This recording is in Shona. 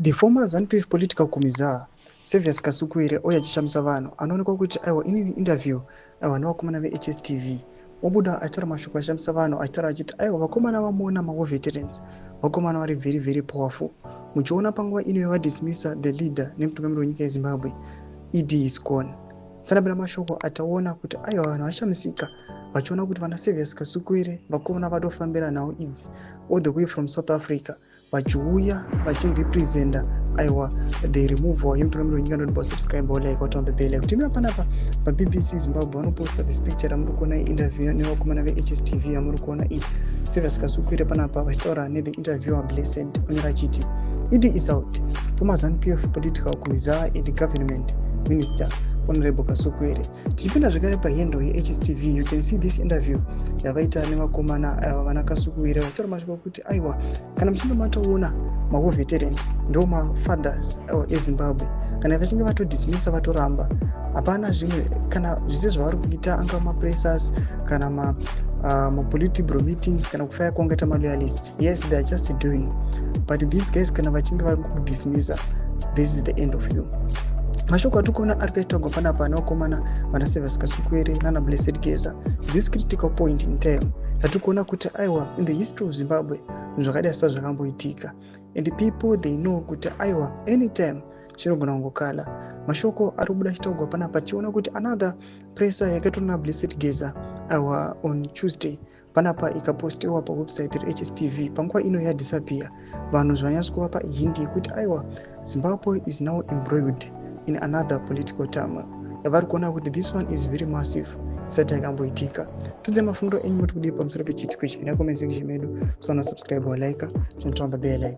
The former ZANU-PF political kumiza Servius Kasukuire oya achishamisa vanhu anoonekwa kuti aiwa inini interview aiwa nevakomana veHSTV obuda achitaura mashoko achishamisa vanhu achitaura achiti aiwa vakomana vamuona war veterans vakomana vari very very powerful. Muchiona panguva ino vadismissa the leader nemutungamiri wenyika yeZimbabwe Idi is gone. Sanabira mashoko ataona kuti aiwa vanhu vashamisika vachiona kuti vana Servius Kasukuire vakomana vatofambira nawo idzi all the way from South Africa vachiuya vachirepresenta aiwa the removal yemutungamiri wenyika nodba subscribe or like on the bell. Kutimira panapa paBBC Zimbabwe vanoposta this picture ramuri kuona interview nevakomana veHSTV yamuri kuona iyi Servius Kasukuire panapa vachitaura nethe interviewer Blessed unyora achiti Idi is out. Former ZANU-PF political kumiza and government minister Honorable Kasukuire. Tichipinda zvakare pahendo yeHSTV, you can see this interview yavaita nevakomana vana Kasukuire vachitaura mashoko kuti aiwa kana muchinge matoona war veterans ndo mafathers eZimbabwe kana vachinge vatodismissa vatoramba hapana zvimwe kana zvese zvavari kuita anga mapressers kana mapolitibro meetings kana kufaya kuongeta maloyalist. Yes, they are just doing, but these guys kana vachinge vari kudismissa, this is the end of you. Mashoko atikuona ari kuitwa panapa nevakomana vana Servius Kasukuire nana Blessed Geza. This critical point in time atikuona kuti aiwa in the history of Zimbabwe zvakadai sezvakamboitika, and the people they know kuti aiwa anytime chinogona kungokala. Mashoko ari kubuda achitaurwa panapa tichiona kuti another presser yakaitwa na Blessed Geza aiwa on Tuesday panapa ikapostiwa pawebsite reHSTV panguva ino yadisappear. Vanhu zvanyatsokuva pahindi yekuti aiwa Zimbabwe is now embroiled in another political turmoil. Yavari kuona kuti this one is very massive isati yakamboitika. Tunze mafungiro enyu muri kudii pamusoro pechitiko ichi. Ina comment section medu, so subscribe or like, turn on the bell icon.